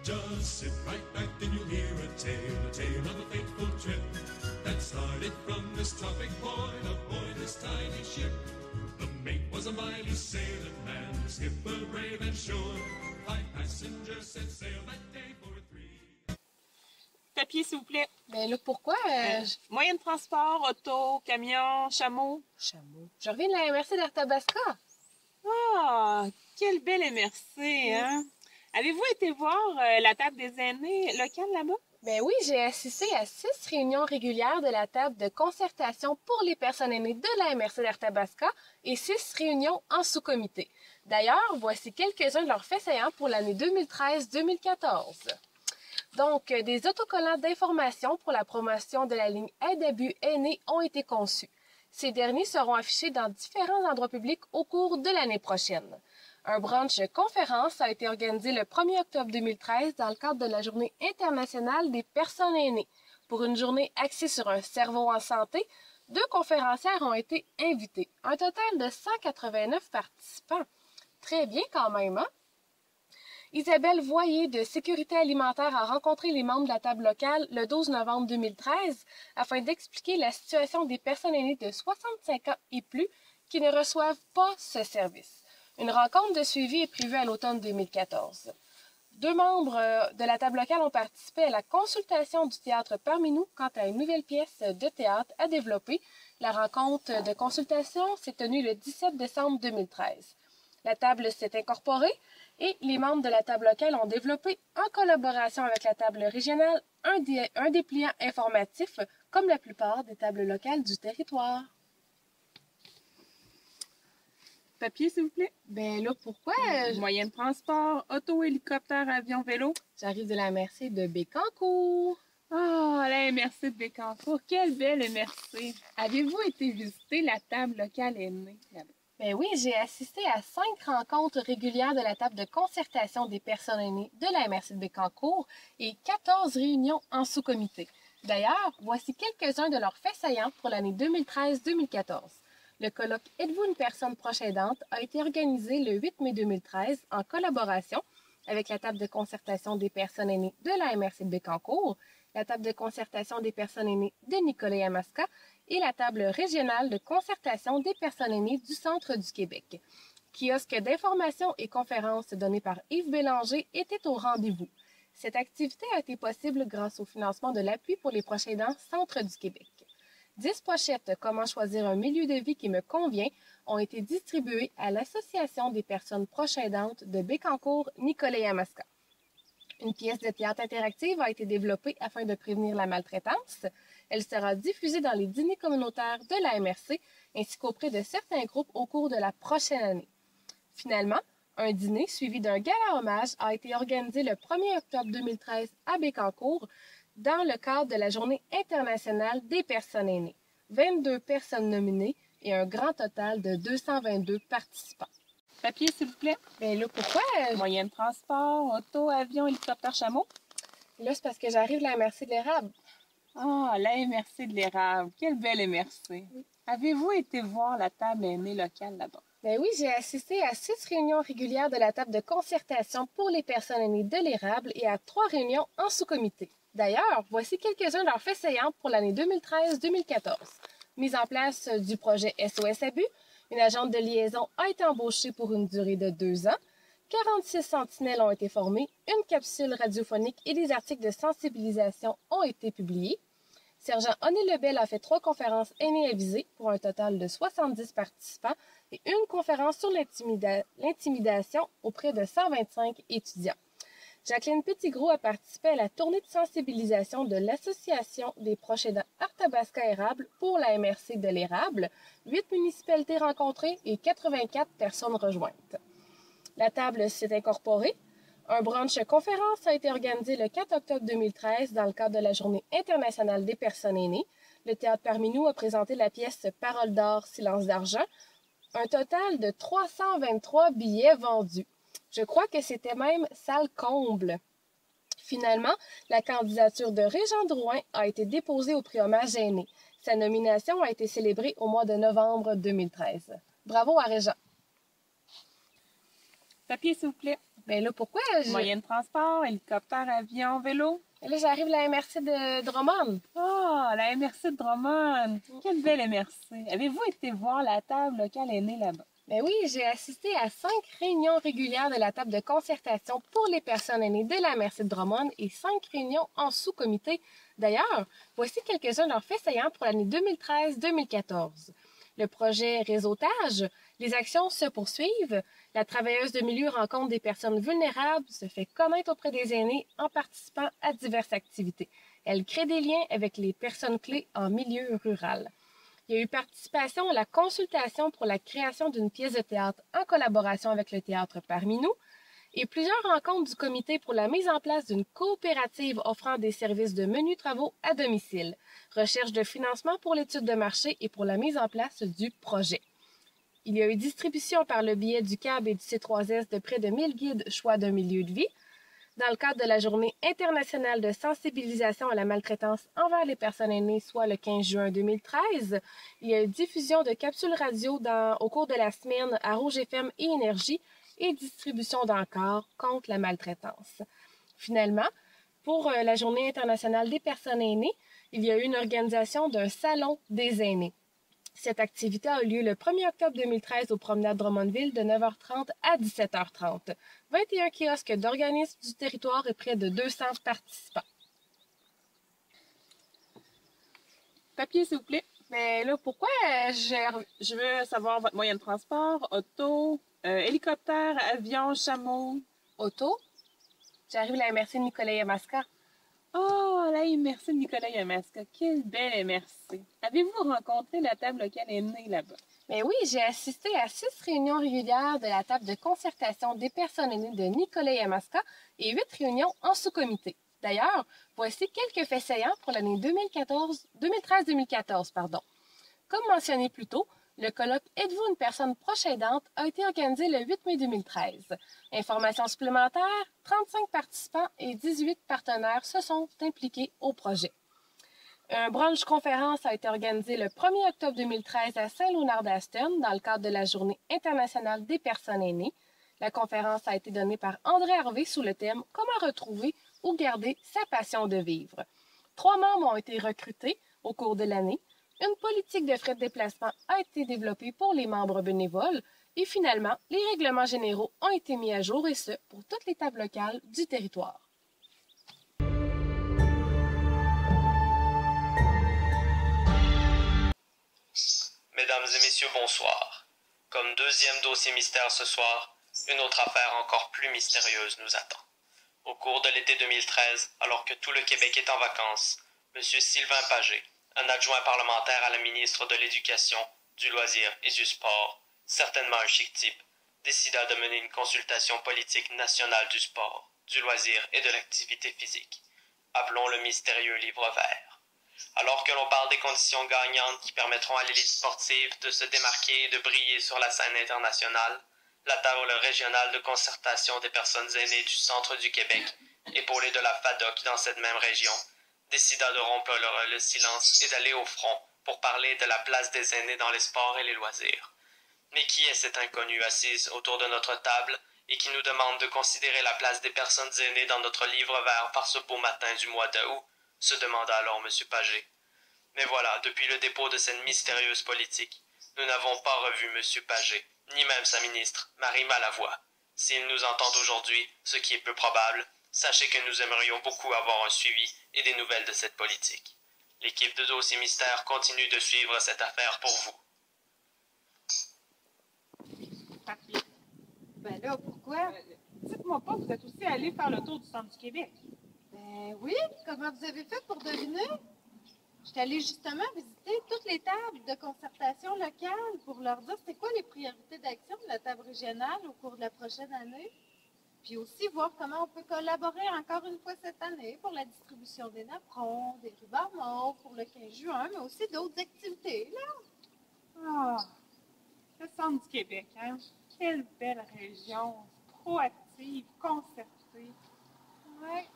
Just sit right back and you'll hear a tale of a fateful trip that started from this tropic point aboard this tiny ship. The mate was a mighty sailing man, the skipper brave and sure. 5 passengers set sail that day for a 3. Papier, s'il vous plaît. Ben là, pourquoi? Moyen de transport, auto, camion, chameau. Chameau. Je reviens de la MRC d'Arthabasca. Ah, quelle belle MRC, hein? Avez-vous été voir la table des aînés locale là-bas? Ben oui, j'ai assisté à 6 réunions régulières de la table de concertation pour les personnes aînées de la MRC d'Arthabasca et 6 réunions en sous-comité. D'ailleurs, voici quelques-uns de leurs faits saillants pour l'année 2013-2014. Donc, des autocollants d'information pour la promotion de la ligne Aide à but aînés ont été conçus. Ces derniers seront affichés dans différents endroits publics au cours de l'année prochaine. Un brunch conférence a été organisé le 1er octobre 2013 dans le cadre de la Journée internationale des personnes aînées. Pour une journée axée sur un cerveau en santé, 2 conférencières ont été invitées. Un total de 189 participants. Très bien quand même, hein? Isabelle Voyer de Sécurité alimentaire a rencontré les membres de la table locale le 12 novembre 2013 afin d'expliquer la situation des personnes aînées de 65 ans et plus qui ne reçoivent pas ce service. Une rencontre de suivi est prévue à l'automne 2014. 2 membres de la table locale ont participé à la consultation du théâtre parmi nous quant à une nouvelle pièce de théâtre à développer. La rencontre de consultation s'est tenue le 17 décembre 2013. La table s'est incorporée et les membres de la table locale ont développé, en collaboration avec la table régionale, un dépliant informatif, comme la plupart des tables locales du territoire. Papier, s'il vous plaît. Ben là, pourquoi? Moyen de transport, auto, hélicoptère, avion, vélo. J'arrive de la MRC de Bécancour. Ah, la MRC de Bécancour. Quelle belle MRC. Avez-vous été visiter la table locale aînée là-bas? Ben oui, j'ai assisté à 5 rencontres régulières de la table de concertation des personnes aînées de la MRC de Bécancour et 14 réunions en sous-comité. D'ailleurs, voici quelques-uns de leurs faits saillants pour l'année 2013-2014. Le colloque « Êtes-vous une personne proche aidante » a été organisé le 8 mai 2013 en collaboration avec la table de concertation des personnes aînées de la MRC de Bécancour, la table de concertation des personnes aînées de Nicolet-Yamaska et la table régionale de concertation des personnes aînées du centre du Québec. Kiosque d'information et conférences donné par Yves Bélanger était au rendez-vous. Cette activité a été possible grâce au financement de l'appui pour les proches aidants Centre du Québec. 10 pochettes « Comment choisir un milieu de vie qui me convient » ont été distribuées à l'Association des personnes proches aidantes de Bécancour-Nicolet-Yamaska. Une pièce de théâtre interactive a été développée afin de prévenir la maltraitance. Elle sera diffusée dans les dîners communautaires de la MRC ainsi qu'auprès de certains groupes au cours de la prochaine année. Finalement, un dîner suivi d'un gala hommage a été organisé le 1er octobre 2013 à Bécancour dans le cadre de la Journée internationale des personnes aînées. 22 personnes nominées et un grand total de 222 participants. Papier, s'il vous plaît. Bien là, pourquoi? Moyen de transport, auto, avion, hélicoptère, chameau. Là, c'est parce que j'arrive de la MRC de l'érable. Ah, la MRC de l'érable. Quelle belle MRC. Oui. Avez-vous été voir la table aînée locale là-bas? Ben oui, j'ai assisté à 6 réunions régulières de la table de concertation pour les personnes aînées de l'érable et à 3 réunions en sous-comité. D'ailleurs, voici quelques-uns de leurs faits saillants pour l'année 2013-2014. Mise en place du projet SOS Abus, une agente de liaison a été embauchée pour une durée de 2 ans. 46 sentinelles ont été formées, une capsule radiophonique et des articles de sensibilisation ont été publiés. Sergent Oné Lebel a fait 3 conférences aînées avisées pour un total de 70 participants et une conférence sur l'intimidation auprès de 125 étudiants. Jacqueline Petitgros a participé à la tournée de sensibilisation de l'Association des proches aidants Arthabasca-Érable pour la MRC de l'Érable, 8 municipalités rencontrées et 84 personnes rejointes. La table s'est incorporée. Un brunch conférence a été organisé le 4 octobre 2013 dans le cadre de la Journée internationale des personnes aînées. Le théâtre parmi nous a présenté la pièce Paroles d'or, silence d'argent. Un total de 323 billets vendus. Je crois que c'était même salle comble. Finalement, la candidature de Régent Drouin a été déposée au prix Hommage Aîné. Sa nomination a été célébrée au mois de novembre 2013. Bravo à Régent. Papier, s'il vous plaît. Ben là, pourquoi Moyen de transport, hélicoptère, avion, vélo. Là, j'arrive à la MRC de Drummond. Ah, la MRC de Drummond. Quelle belle MRC. Avez-vous été voir la table locale aînée là-bas? Ben oui, j'ai assisté à 5 réunions régulières de la table de concertation pour les personnes aînées de la MRC de Drummond et 5 réunions en sous-comité. D'ailleurs, voici quelques-uns de leurs faits saillants pour l'année 2013-2014. Le projet réseautage, les actions se poursuivent, la travailleuse de milieu rencontre des personnes vulnérables, se fait connaître auprès des aînés en participant à diverses activités. Elle crée des liens avec les personnes clés en milieu rural. Il y a eu participation à la consultation pour la création d'une pièce de théâtre en collaboration avec le théâtre Parmi nous et plusieurs rencontres du comité pour la mise en place d'une coopérative offrant des services de menus travaux à domicile, recherche de financement pour l'étude de marché et pour la mise en place du projet. Il y a eu distribution par le biais du CAB et du C3S de près de 1000 guides choix d'un milieu de vie. Dans le cadre de la Journée internationale de sensibilisation à la maltraitance envers les personnes aînées, soit le 15 juin 2013, il y a eu diffusion de capsules radio au cours de la semaine à Rouge FM et Énergie et distribution d'encarts contre la maltraitance. Finalement, pour la Journée internationale des personnes aînées, il y a eu une organisation d'un salon des aînés. Cette activité a eu lieu le 1er octobre 2013 au promenade Drummondville de 9h30 à 17h30. 21 kiosques d'organismes du territoire et près de 200 participants. Papier, s'il vous plaît. Mais là, pourquoi Je veux savoir votre moyen de transport, auto, hélicoptère, avion, chameau. auto? J'arrive à la MRC de Nicolas Yamaska. Oh, la MRC de Nicolas Yamaska. Quelle belle MRC. Avez-vous rencontré la table locale aînée là-bas? Mais oui, j'ai assisté à 6 réunions régulières de la table de concertation des personnes aînées de Nicolas Yamaska et 8 réunions en sous-comité. D'ailleurs, voici quelques faits saillants pour l'année 2013-2014. Comme mentionné plus tôt, le colloque Êtes-vous une personne proche aidante a été organisé le 8 mai 2013. Informations supplémentaires, 35 participants et 18 partenaires se sont impliqués au projet. Un brunch conférence a été organisé le 1er octobre 2013 à Saint-Léonard-d'Aston dans le cadre de la Journée internationale des personnes aînées. La conférence a été donnée par André Harvey sous le thème « Comment retrouver ou garder sa passion de vivre ». 3 membres ont été recrutés au cours de l'année. Une politique de frais de déplacement a été développée pour les membres bénévoles et finalement, les règlements généraux ont été mis à jour et ce, pour toutes les tables locales du territoire. Mesdames et messieurs, bonsoir. Comme deuxième dossier mystère ce soir, une autre affaire encore plus mystérieuse nous attend. Au cours de l'été 2013, alors que tout le Québec est en vacances, M. Sylvain Pagé, un adjoint parlementaire à la ministre de l'Éducation, du Loisir et du Sport, certainement un chic type, décida de mener une consultation politique nationale du sport, du loisir et de l'activité physique. Appelons le mystérieux livre vert. Alors que l'on parle des conditions gagnantes qui permettront à l'élite sportive de se démarquer et de briller sur la scène internationale, la table régionale de concertation des personnes aînées du centre du Québec, épaulée de la FADOC dans cette même région, décida de rompre le silence et d'aller au front pour parler de la place des aînés dans les sports et les loisirs. Mais qui est cette inconnue assise autour de notre table et qui nous demande de considérer la place des personnes aînées dans notre livre vert par ce beau matin du mois d'août, se demanda alors M. Pagé. Mais voilà, depuis le dépôt de cette mystérieuse politique, nous n'avons pas revu M. Pagé, ni même sa ministre, Marie Malavoie. S'il nous entend aujourd'hui, ce qui est peu probable, sachez que nous aimerions beaucoup avoir un suivi et des nouvelles de cette politique. L'équipe de Dossier Mystère continue de suivre cette affaire pour vous. Papier. Ben là, pourquoi? Dites-moi pas, vous êtes aussi allé faire le tour du centre du Québec. Ben oui, comment vous avez fait pour deviner? Je suis allée justement visiter toutes les tables de concertation locale pour leur dire c'est quoi les priorités d'action de la table régionale au cours de la prochaine année. Puis aussi voir comment on peut collaborer encore une fois cette année pour la distribution des napperons, des rubans mauves pour le 15 juin, mais aussi d'autres activités, là. Ah, le centre du Québec, hein? Quelle belle région, proactive, concertée. Ouais.